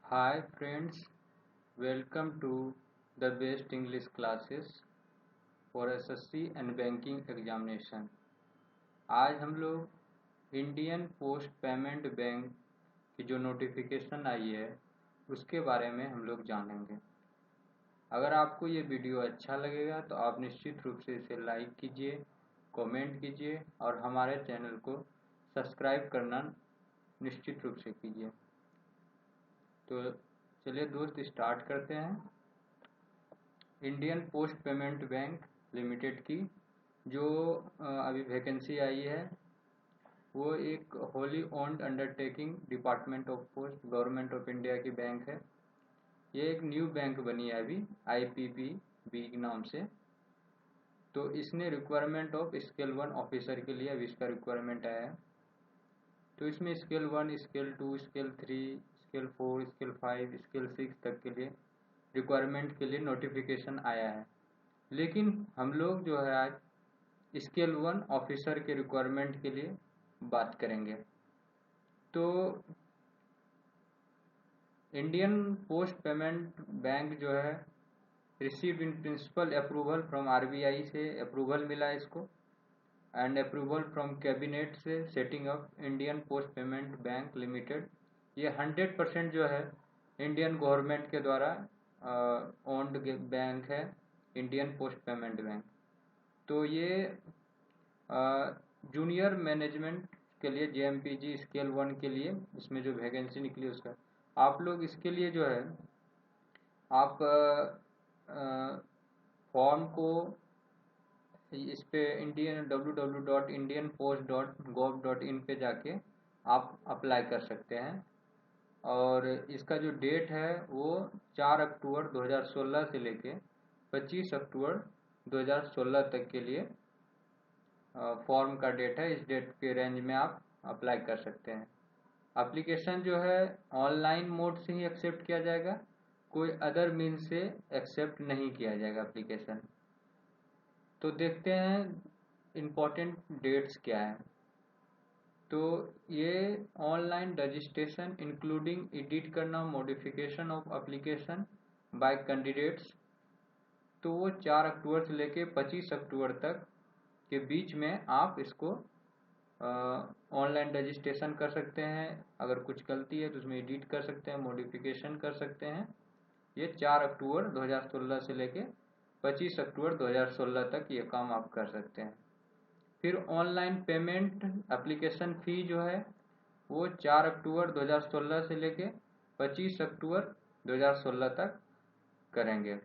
Hi friends, welcome to the best English classes for SSC and banking examination। आज हम लोग Indian post payment bank की जो notification आई है उसके बारे में हम लोग जानेंगे। अगर आपको ये वीडियो अच्छा लगेगा तो आप निश्चित रूप से इसे लाइक कीजिए, कमेंट कीजिए और हमारे चैनल को सब्सक्राइब करना निश्चित रूप से कीजिए। तो चलिए दोस्त स्टार्ट करते हैं। Indian post payment bank limited की जो अभी वैकेंसी आई है वो एक wholly owned undertaking department of post government of India की बैंक है। ये एक न्यू बैंक बनी है अभी IPPB के नाम से। तो इसने रिक्वायरमेंट ऑफ स्केल 1 ऑफिसर के लिए अभी इसका रिक्वायरमेंट आया है। तो इसमें scale 1, scale 2, scale 3, scale 4, scale 5, scale 6 तक के लिए रिक्वायरमेंट के लिए नोटिफिकेशन आया है। लेकिन हम लोग जो है आज स्केल 1 ऑफिसर के रिक्वायरमेंट के लिए बात करेंगे। तो इंडियन पोस्ट पेमेंट बैंक जो है received in principle approval from RBI से अप्रूवल मिला है इसको एंड अप्रूवल फ्रॉम कैबिनेट से setting up Indian post payment bank limited. ये 100% जो है इंडियन गवर्नमेंट के द्वारा ओन्ड बैंक है इंडियन पोस्ट पेमेंट बैंक। तो ये जूनियर मैनेजमेंट के लिए JMPG स्केल 1 के लिए इसमें जो वैकेंसी निकली उसका आप लोग इसके लिए जो है आप फॉर्म को इस पे www.indianpost.gov.in पे जाके आप अप्लाई कर सकते हैं। और इसका जो डेट है वो 4 अक्टूबर 2016 से लेके 25 अक्टूबर 2016 तक के लिए फॉर्म का डेट है। इस डेट के रेंज में आप अप्लाई कर सकते हैं। एप्लीकेशन जो है ऑनलाइन मोड से ही एक्सेप्ट किया जाएगा, कोई अदर मीन से एक्सेप्ट नहीं किया जाएगा एप्लीकेशन। तो देखते हैं इम्पोर्टेंट डेट्स क्या है। तो ये ऑनलाइन रजिस्ट्रेशन इंक्लूडिंग एडिट करना modification of application by candidates, तो वो 4 अक्टूबर से लेके 25 अक्टूबर तक के बीच में आप इसको ऑनलाइन रजिस्ट्रेशन कर सकते हैं। अगर कुछ गलती है तो उसमें एडिट कर सकते हैं, मॉडिफिकेशन कर सकते हैं। ये 4 अक्टूबर 2016 से लेके 25 अक्टूबर 2016 तक ये काम आप कर सकते हैं। फिर ऑनलाइन पेमेंट एप्लीकेशन फ़ी जो है वो 4 अक्टूबर 2016 से लेके 25 अक्टूबर 2016 तक करेंगे।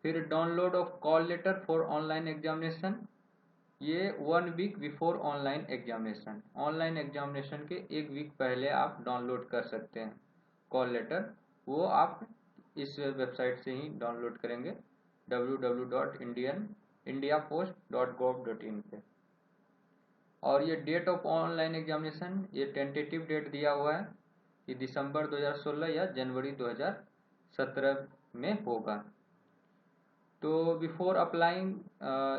फिर download of call letter for online examination, ये 1 week before online examination, online examination के 1 वीक पहले आप डाउनलोड कर सकते हैं कॉल लेटर। वो आप इस वेबसाइट से ही डाउनलोड करेंगे www.indiapost.gov.in पे। और ये डेट ऑफ ऑनलाइन एग्जामिनेशन ये टेंटेटिव डेट दिया हुआ है कि दिसंबर 2016 या जनवरी 2017 में होगा। तो बिफोर अप्लाइंग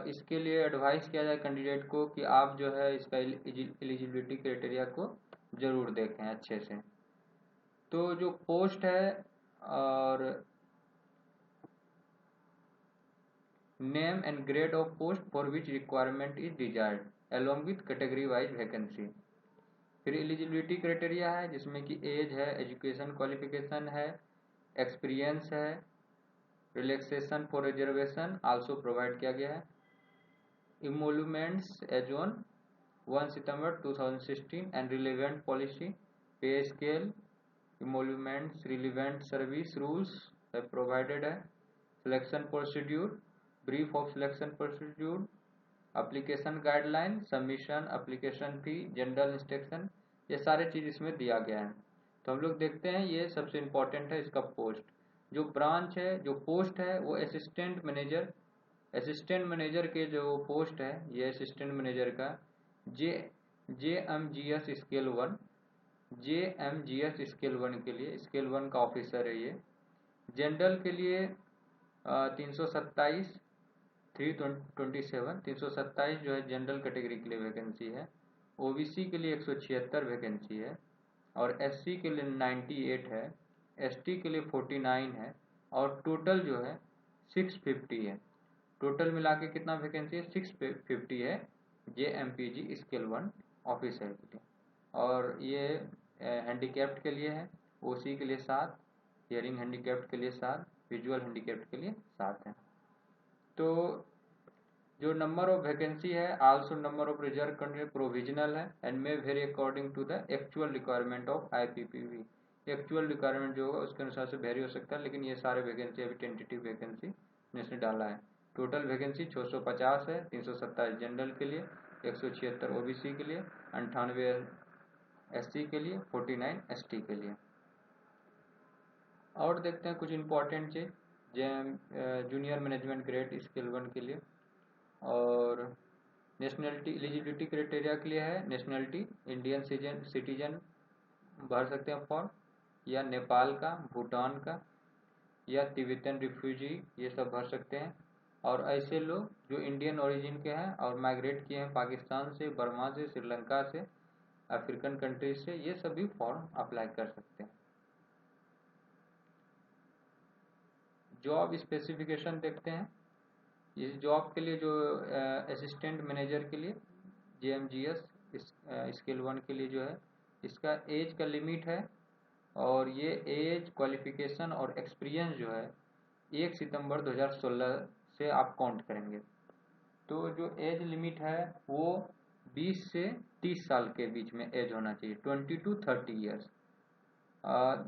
इसके लिए एडवाइस किया जाए कैंडिडेट को कि आप जो है इसका एलिजिबिलिटी क्राइटेरिया को ज़रूर देखें अच्छे से। तो जो पोस्ट है और name and grade of post for which requirement is desired along with category wise vacancy. फिर एलिजिबिलिटी क्राइटेरिया है जिसमें कि एज है, एजुकेशन क्वालिफिकेशन है, एक्सपीरियंस है, relaxation for reservation also provide किया गया है। Emoluments as on 1 September 2016 and relevant policy, pay scale, emoluments, relevant service rules provided है। Selection procedure, brief of selection procedure, application guideline, submission, application fee, general instruction, ये सारे चीज़ इसमें दिया गया है। तो हम लोग देखते हैं ये सबसे इम्पोर्टेंट है इसका पोस्ट। जो ब्रांच है, जो पोस्ट है वो असिस्टेंट मैनेजर, असिस्टेंट मैनेजर के जो पोस्ट है ये असिस्टेंट मैनेजर का JMGS स्केल 1, JMGS स्केल 1 के लिए स्केल 1 का ऑफिसर है ये। जनरल के लिए 327 जो है जनरल कैटेगरी के लिए वैकेंसी है। OBC के लिए 176 वैकेंसी है और SC के लिए 98 है, ST के लिए 49 है और टोटल जो है 650 है। टोटल मिला के कितना वैकेंसी है? 650 है JMPG स्केल 1 ऑफिसर के लिए। और ये हैंडीकैप्ड के लिए है, OC के लिए 7, हियरिंग हैंडीकैप्ड के लिए 7, विजुअल हैंडीकैप्ड के लिए 7 है। तो जो नंबर ऑफ वैकेंसी है, also number of reserve candidate provisional है and may vary according to the actual requirement of IPPB। Actual requirement जो होगा उसके अनुसार से वेरी हो सकता है, लेकिन ये सारे वैकेंसी अभी टेंटेटिव वैकेंसी इसने डाला है। टोटल वैकेंसी 650 है, 327 जनरल के लिए, 176 OBC के लिए, 98 SC के लिए, 49 ST के लिए। और देखते हैं कुछ इंपॉर्टेंट चीज, जूनियर मैनेजमेंट ग्रेड स्केल 1 के लिए। और नेशनलिटी एलिजिबिलिटी क्राइटेरिया के लिए है, नेशनलिटी इंडियन सिटीजन भर सकते हैं फॉर्म, या नेपाल का, भूटान का, या तिब्बतन रिफ्यूजी, ये सब भर सकते हैं। और ऐसे लोग जो इंडियन ओरिजिन के हैं और माइग्रेट किए हैं पाकिस्तान से, बर्मा से, श्रीलंका से, अफ्रीकन कंट्रीज से, ये सभी फॉर्म अप्लाई कर सकते हैं। जॉब स्पेसिफिकेशन देखते हैं। इस जॉब के लिए जो असिस्टेंट मैनेजर के लिए JMGS स्केल 1 के लिए जो है, इसका एज का लिमिट है, और ये एज, क्वालिफिकेशन और एक्सपीरियंस जो है 1 सितंबर 2016 से आप काउंट करेंगे। तो जो एज लिमिट है वो 20 से 30 साल के बीच में एज होना चाहिए, 20 to 30 years.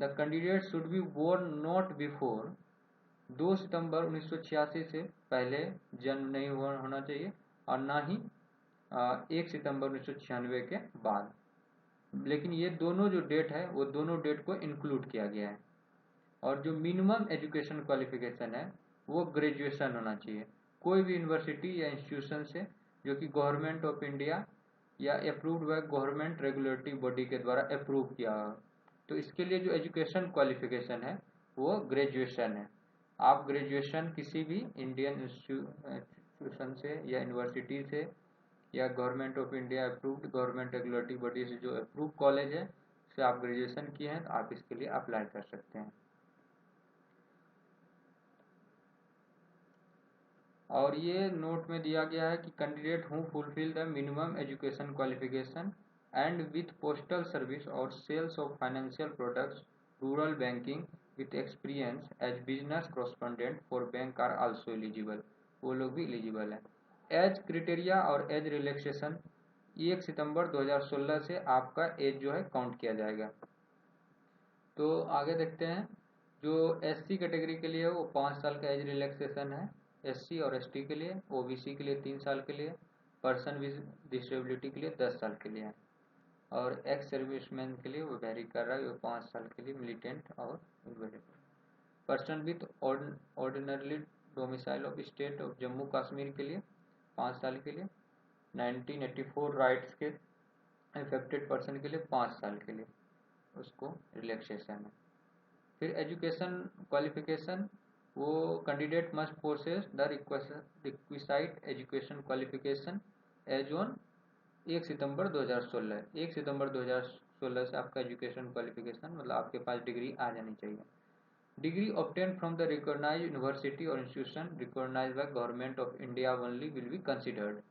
The candidate should be born not before 2 September 1986 से पहले जन्म नहीं होना चाहिए, और ना ही 1 सितंबर 1996 के बाद। लेकिन ये दोनों जो डेट है वो दोनों डेट को इंक्लूड किया गया है। और जो मिनिमम एजुकेशन क्वालिफिकेशन है वो ग्रेजुएशन होना चाहिए, कोई भी यूनिवर्सिटी या इंस्टीट्यूशन से जो कि गवर्नमेंट ऑफ इंडिया या approved by government regulatory body के द्वारा अप्रूव किया हो। तो इसके लिए जो एजुकेशन क्वालिफिकेशन है वो ग्रेजुएशन है। आप ग्रेजुएशन किसी भी इंडियन इंस्टीट्यूशन से या यूनिवर्सिटी से या government of India approved government regulatory body से जो अप्रूव कॉलेज है उससे आप ग्रेजुएशन किए हैं तो आप इसके लिए अप्लाई कर सकते हैं। और ये नोट में दिया गया है कि candidate who fulfil the minimum education qualification and with postal service और sales of financial products, rural banking with experience as business correspondent for bank are also eligible, वो लोग भी एलिजिबल है। एज क्राइटेरिया और एज रिलैक्सेशन 1 सितंबर 2016 से आपका as जो है काउंट किया जाएगा। तो आगे देखते हैं, जो SC कैटेगरी के लिए है वो 5 साल का एज रिलैक्सेशन है, SC और ST के लिए, OBC के लिए 3 साल के लिए, पर्सन विद डिसेबिलिटी के लिए 10 साल के लिए है, और एक्स सर्विसमैन के लिए वो वेरी कर रहा है, वो 5 साल के लिए, मिलिटेंट और invalid. Person with ordinarily domicile of state of Jammu Kashmir के लिए 5 साल के लिए, 1984 राइट्स के अफेक्टेड पर्सन के लिए 5 साल के लिए उसको रिलैक्सेशन है। फिर एजुकेशन क्वालिफिकेशन, वो candidate must possess the requisite education qualification as on 1 सितंबर 2016। 1 सितंबर 2016 से आपका एजुकेशन क्वालिफिकेशन मतलब आपके पास डिग्री आ जानी चाहिए। Degree obtained from the recognized university or institution recognized by government of India only will be considered.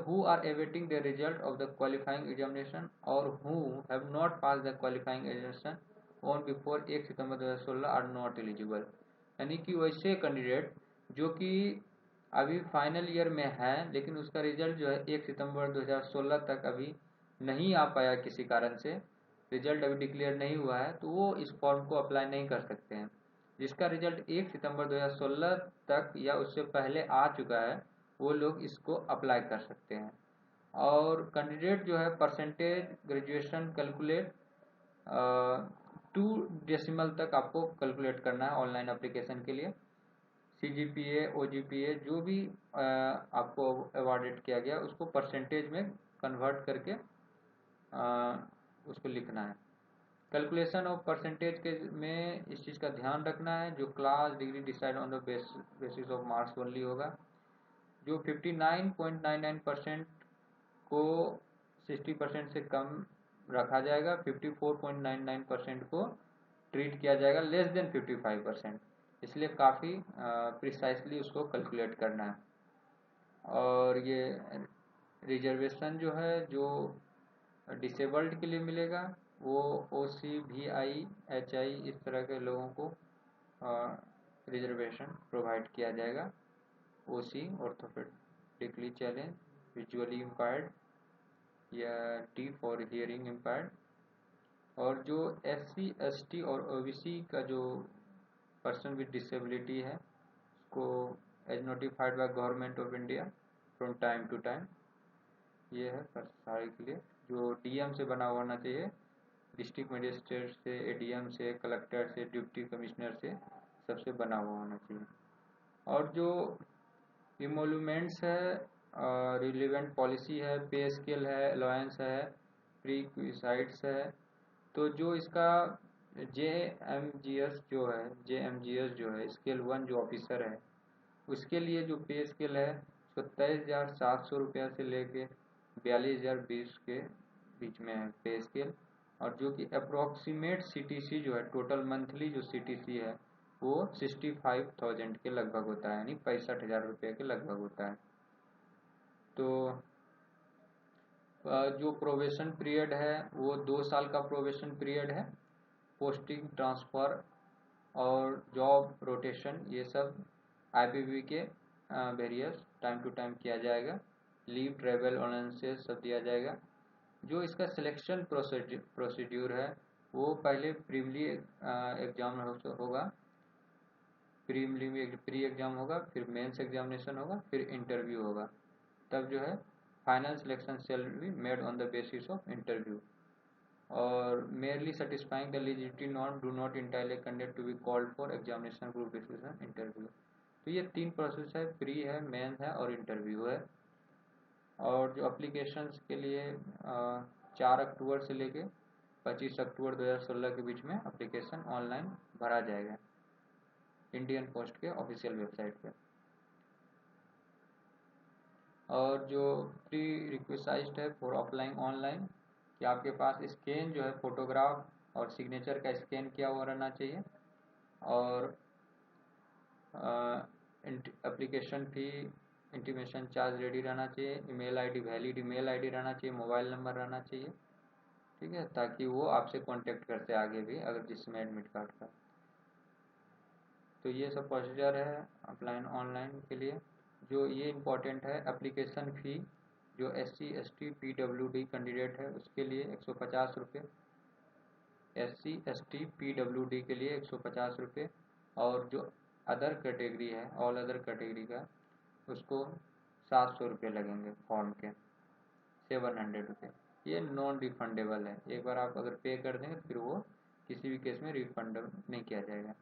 Who are awaiting the result of the qualifying examination or who have not passed the qualifying examination on before 1 September 2016 are not eligible। यानी कि वैसे candidate जो कि अभी final year में है लेकिन उसका रिजल्ट जो है 1 सितंबर 2016 तक अभी नहीं आ पाया, किसी कारण से रिजल्ट अभी डिक्लेयर नहीं हुआ है, तो वो इस फॉर्म को अप्लाई नहीं कर सकते हैं। जिसका रिजल्ट 1 सितंबर 2016 तक या उससे पहले आ चुका है वो लोग इसको अप्लाई कर सकते हैं। और कैंडिडेट जो है परसेंटेज ग्रेजुएशन कैलकुलेट 2 डेसिमल तक आपको कैलकुलेट करना है ऑनलाइन एप्लीकेशन के लिए। CGPA OGPA जो भी आपको अवॉर्डेड किया गया उसको परसेंटेज में कन्वर्ट करके उसको लिखना है। कैलकुलेशन ऑफ परसेंटेज के में इस चीज़ का ध्यान रखना है, जो class degree decide on the basis of marks only होगा। जो 59.99% को 60% से कम रखा जाएगा, 54.99% को ट्रीट किया जाएगा लेस देन 55%, इसलिए काफ़ी प्रिसाइसली उसको कैलकुलेट करना है। और ये रिजर्वेशन जो है जो डिसेबल्ड के लिए मिलेगा वो OC, VI, HI इस तरह के लोगों को रिजर्वेशन प्रोवाइड किया जाएगा। OC orthopaedically challenge, visually impaired या T फॉर हियरिंग इम्पायर्ड। और जो SC, ST और OBC का जो पर्सन विद डिसेबिलिटी है उसको as notified by government of India from time to time, ये है सारे के लिए। जो DM से बना हुआ होना चाहिए, डिस्ट्रिक्ट मजिस्ट्रेट से, ADM से, कलेक्टर से, डिप्टी कमिश्नर से, सबसे बना हुआ होना चाहिए। और जो इमोल्यूमेंट्स है, रिलेवेंट पॉलिसी है, पे स्केल है, अलाउंस है, प्रीक्विसाइड्स है। तो जो इसका JMGS जो है स्केल 1 जो ऑफिसर है उसके लिए जो पे स्केल है उसको 23,700 रुपया से लेके 42,020 के बीच में है पे स्केल। और जो कि अप्रोक्सीमेट CTC जो है, टोटल मंथली जो CTC है वो 65,000 के लगभग होता है, यानी 65,000 रुपये के लगभग होता है। तो जो प्रोबेशन पीरियड है वो 2 साल का प्रोबेशन पीरियड है। पोस्टिंग, ट्रांसफ़र और जॉब रोटेशन ये सब IPP के वेरियस टाइम टू टाइम किया जाएगा। लीव, ट्रेवल अलाउंसेस सब दिया जाएगा। जो इसका सिलेक्शन प्रोसीड्यूर है वो पहले प्रीलिमिनरी एग्जाम होगा, प्री एग्जाम होगा, फिर मेंस एग्जामिनेशन होगा, फिर इंटरव्यू होगा। तब जो है final selection shall be made on the basis of interview. और merely satisfying the eligibility norm do not entail a candidate to be called for examination, group discussion, interview। तो ये 3 process है, प्री है, mains है और interview है। और जो अप्लीकेशंस के लिए 4 अक्टूबर से लेके 25 अक्टूबर 2016 के बीच में एप्लीकेशन ऑनलाइन भरा जाएगा इंडियन पोस्ट के ऑफिशियल वेबसाइट पे। और जो प्री रिक्वेसाइज्ड है फॉर ऑफलाइन ऑनलाइन कि आपके पास स्कैन जो है फोटोग्राफ और सिग्नेचर का स्कैन किया हुआ रहना चाहिए। और application fee, intimation charge ready रहना चाहिए। Email ID, valid email ID रहना चाहिए, मोबाइल नंबर रहना चाहिए, ठीक है, ताकि वो आपसे कांटेक्ट करते आगे भी अगर जिसमें एडमिट कार्ड का। तो ये सब प्रोसीजर है ऑफलाइन ऑनलाइन के लिए। जो ये इम्पोर्टेंट है, एप्लीकेशन फ़ी जो SC, ST, PWD कैंडिडेट है उसके लिए 150 रुपये, SC, ST, PWD के लिए 150 रुपये। और जो अदर कैटेगरी है, ऑल अदर कैटेगरी का, उसको 700 रुपये लगेंगे फॉर्म के, 700 रुपये। ये नॉन रिफंडेबल है, एक बार आप अगर पे कर देंगे फिर वो किसी भी केस में रिफंड नहीं किया जाएगा।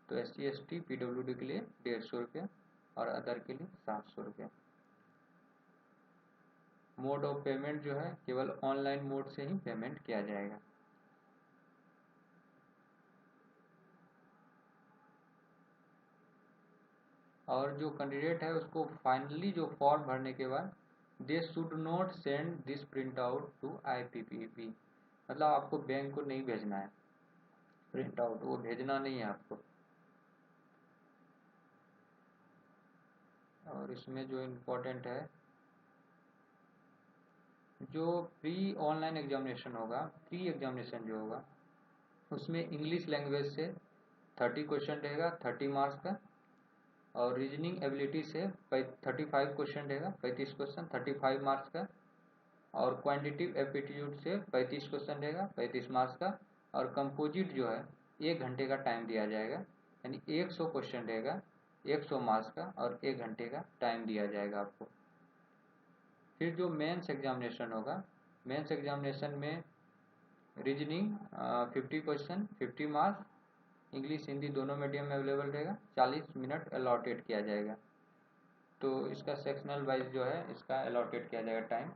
तो SC, ST, PWD के लिए 150 रुपये और अदर के लिए 700 रुपये। मोड ऑफ पेमेंट जो है केवल ऑनलाइन मोड से ही पेमेंट किया जाएगा। और जो कैंडिडेट है उसको फाइनली जो फॉर्म भरने के बाद they should not send this print out to IPPB, मतलब आपको बैंक को नहीं भेजना है प्रिंट आउट, वो भेजना नहीं है आपको। और इसमें जो इम्पोर्टेंट है, जो प्री ऑनलाइन एग्जामिनेशन होगा, प्री एग्जामिनेशन जो होगा उसमें इंग्लिश लैंग्वेज से 30 क्वेश्चन रहेगा 30 मार्क्स का। और रीजनिंग एबिलिटी से 35 क्वेश्चन रहेगा, 35 क्वेश्चन 35 मार्क्स का। और क्वांटिटिव एप्टीट्यूड से 35 क्वेश्चन रहेगा, 35 मार्क्स का। और कंपोजिट जो है 1 घंटे का टाइम दिया जाएगा, यानी 100 क्वेश्चन रहेगा, 100 मार्क्स का और 1 घंटे का टाइम दिया जाएगा आपको। फिर जो मेंस एग्जामिनेशन होगा, मेंस एग्जामिनेशन में reasoning 50 question 50 marks, English Hindi दोनों मीडियम में अवेलेबल रहेगा, 40 मिनट अलॉटेड किया जाएगा। तो इसका सेक्शनल वाइज जो है इसका अलॉटेड किया जाएगा टाइम।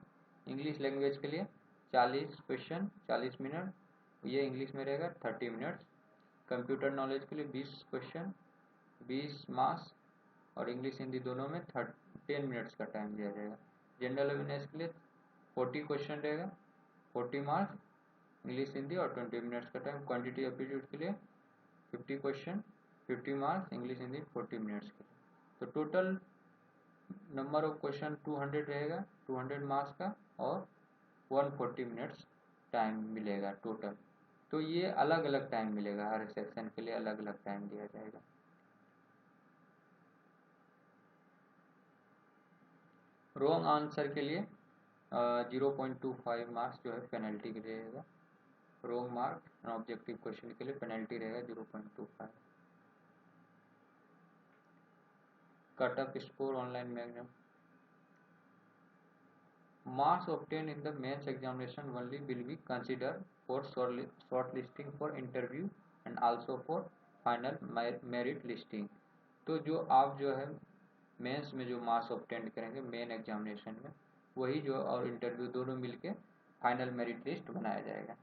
इंग्लिश लैंग्वेज के लिए 40 क्वेश्चन 40 मिनट, ये इंग्लिश में रहेगा 30 मिनट्स। कंप्यूटर नॉलेज के लिए 20 क्वेश्चन 20 मार्क्स और इंग्लिश हिंदी दोनों में 10 मिनट्स का टाइम दिया जाएगा। जनरल अवेयरनेस के लिए 40 क्वेश्चन रहेगा 40 मार्क्स इंग्लिश हिंदी और 20 मिनट्स का टाइम। क्वांटिटी एप्टीट्यूड के लिए 50 question, 50 marks, English Hindi 40 minutes के लिए। तो टोटल नंबर ऑफ क्वेश्चन 200 रहेगा, 200 मार्क्स का, और 140 मिनट्स टाइम मिलेगा टोटल। तो ये अलग अलग टाइम मिलेगा, हर सेक्शन के लिए अलग अलग टाइम दिया जाएगा। रॉन्ग आंसर के लिए 0.25 मार्क्स जो है पेनल्टी के लिए रहेगा। रॉन्ग मार्क ऑब्जेक्टिव क्वेश्चन के लिए पेनल्टी रहेगा 0.25। Cut off score online exam. Marks obtained in the mains examination only will be considered for shortlisting for interview and also for final merit listing। तो जो आप जो है मेंस में जो मार्क्स ऑब्टेन करेंगे मेन एग्जामिनेशन में, वही जो और इंटरव्यू दोनों मिलके फाइनल मेरिट लिस्ट बनाया जाएगा।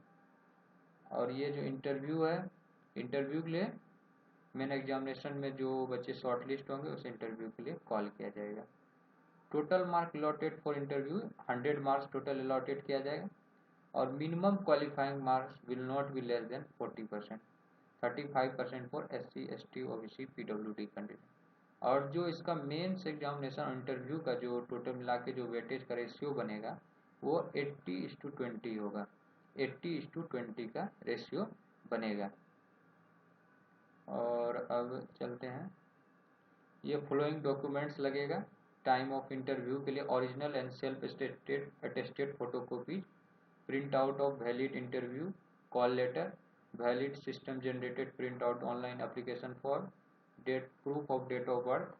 और ये जो इंटरव्यू है, इंटरव्यू के लिए मेन एग्जामिनेशन में जो बच्चे शॉर्ट लिस्ट होंगे उस इंटरव्यू के लिए कॉल किया जाएगा। Total mark allotted for interview 100 marks total allotted किया जाएगा, और minimum qualifying marks will not be less than 40%, 35% for SC ST OBC PWD candidate. और जो इसका मेंस एग्जामिनेशन इंटरव्यू का जो टोटल मिला के जो वेटेज का रेशियो बनेगा वो 80:20 होगा, 80:20 का रेशियो बनेगा। और अब चलते हैं, ये फॉलोइंग डॉक्यूमेंट्स लगेगा टाइम ऑफ इंटरव्यू के लिए: original and self attested photocopy, print out of valid interview call letter, valid system generated print out online application form, date proof of date of birth,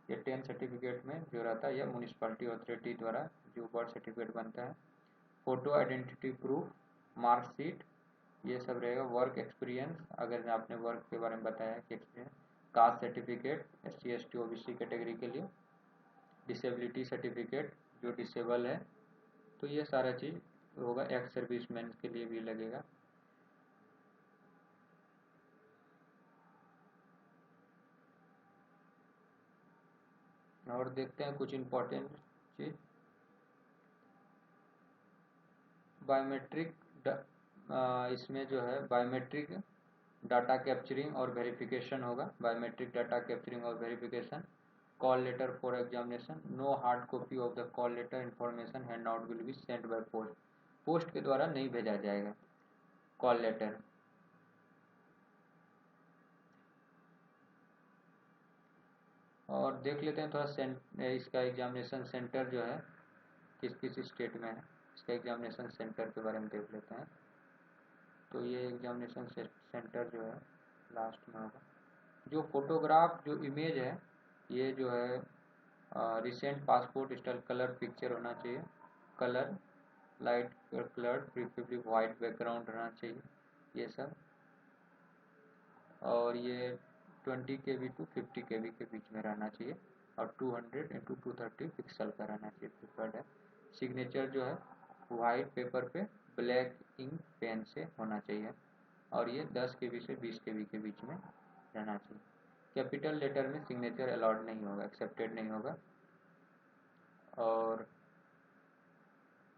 ये 10 certificate में जो रहता है या municipality authority द्वारा जो बर्थ सर्टिफिकेट बनता है, फोटो आइडेंटिटी प्रूफ, मार्कशीट, ये सब रहेगा। वर्क एक्सपीरियंस, अगर आपने वर्क के बारे में बताया कि experience, caste certificate SC ST OBC category के लिए, डिसेबिलिटी सर्टिफिकेट जो डिसेबल है, तो ये सारा चीज़ होगा। एक्स सर्विसमैन के लिए भी लगेगा। और देखते हैं कुछ इम्पोर्टेंट चीज़, बायोमेट्रिक, इसमें जो है बायोमेट्रिक डाटा कैप्चरिंग और वेरिफिकेशन होगा। बायोमेट्रिक डाटा कैप्चरिंग और verification. Call letter for examination, no hard copy of the call letter information hand out will be send by post, post के द्वारा नहीं भेजा जाएगा कॉल लेटर। और देख लेते हैं थोड़ा इसका एग्जामिनेशन सेंटर जो है किस किस स्टेट में है, इसका एग्जामिनेशन सेंटर के बारे में देख लेते हैं। तो ये एग्जामिनेशन सेंटर जो है लास्ट में होगा। जो फोटोग्राफ जो इमेज है, ये जो है recent passport style colour picture होना चाहिए, colour light colour, preferably white background रहना चाहिए, ये सब। और ये 20 KB to 50 KB के बीच में रहना चाहिए, और 200x230 पिक्सल का रहना चाहिए, प्रिफर्ड है। सिग्नेचर जो है वाइट पेपर पे ब्लैक इंक पेन से होना चाहिए, और ये 10 KB से 20 KB के बीच में रहना चाहिए। कैपिटल लेटर में सिग्नेचर अलाउड नहीं होगा, एक्सेप्टेड नहीं होगा। और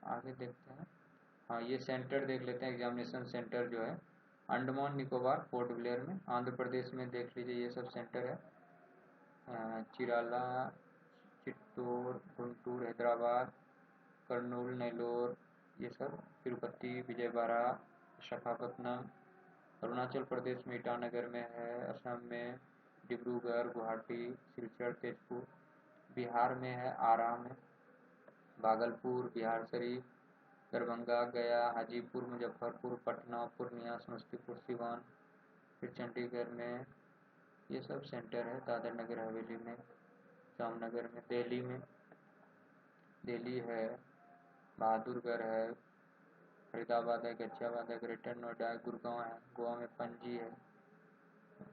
आगे देखते हैं, हाँ ये सेंटर देख लेते हैं। एग्जामिनेशन सेंटर जो है अंडमान निकोबार पोर्ट ब्लेयर में, आंध्र प्रदेश में देख लीजिए, ये सब सेंटर है। चिराला, चित्तूर, गुंटूर, हैदराबाद, कर्नूल, नेल्लोर, ये सब, तिरुपति, विजयवाड़ा, विशाखापत्तनम। अरुणाचल प्रदेश में ईटानगर में है, असम में डिब्रूगढ़, गुवाहाटी, सिलचर, तेजपुर। बिहार में है आरा में, भागलपुर, बिहार शरीफ, दरभंगा, गया, हाजीपुर, मुजफ्फरपुर, पटना, पूर्णिया, समस्तीपुर, सिवान। फिर चंडीगढ़ में, ये सब सेंटर है। दादर नगर हवेली में, जामनगर में, दिल्ली है, बहादुरगढ़ है, फरीदाबाद है, गाजियाबाद है, ग्रेटर नोएडा है, गुड़गांव है, गोवा में पणजी है,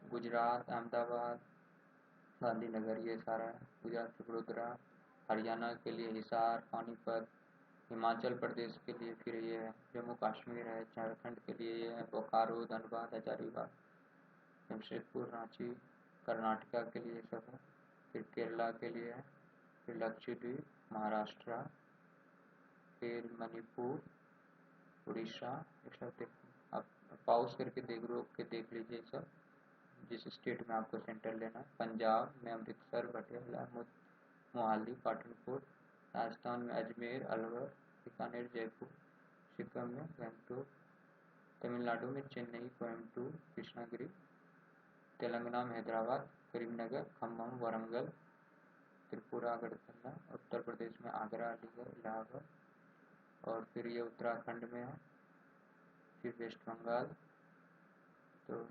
गुजरात, अहमदाबाद, गांधीनगर, ये सारा है। गुजरात, वडोदरा, हरियाणा के लिए हिसार, पानीपत, हिमाचल प्रदेश के लिए फिर ये है, जम्मू कश्मीर है, झारखंड के लिए ये है, बोकारो, धनबाद, हजारीबाग, जमशेदपुर, रांची, कर्नाटका के लिए सब है। फिर केरला के लिए है, फिर लक्षद्वीप, महाराष्ट्र, फिर मणिपुर, उड़ीसा, ये सब देख, आप पॉज करके रोक के देख लीजिए सब, जिस स्टेट में आपको सेंटर लेना है। पंजाब में अमृतसर, पटियाला, मोहाली, पाटनकोट। राजस्थान में अजमेर, अलवर, बीकानेर, जयपुर। सिक्किम में गंगटोक। तमिलनाडु में चेन्नई, कोयम्बटूर, कृष्णागिरी। तेलंगाना में हैदराबाद, करीमनगर, खम्मम, वारंगल। त्रिपुरा, अगरतला। उत्तर प्रदेश में आगरा, अलीगढ़, इलाहाबाद। और फिर ये उत्तराखंड में है। फिर वेस्ट बंगाल। तो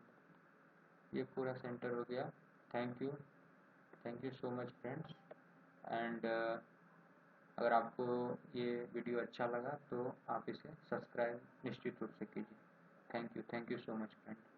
ये पूरा सेंटर हो गया। Thank you so much friends. And अगर आपको ये वीडियो अच्छा लगा तो आप इसे सब्सक्राइब निश्चित रूप से कीजिए। Thank you so much friends.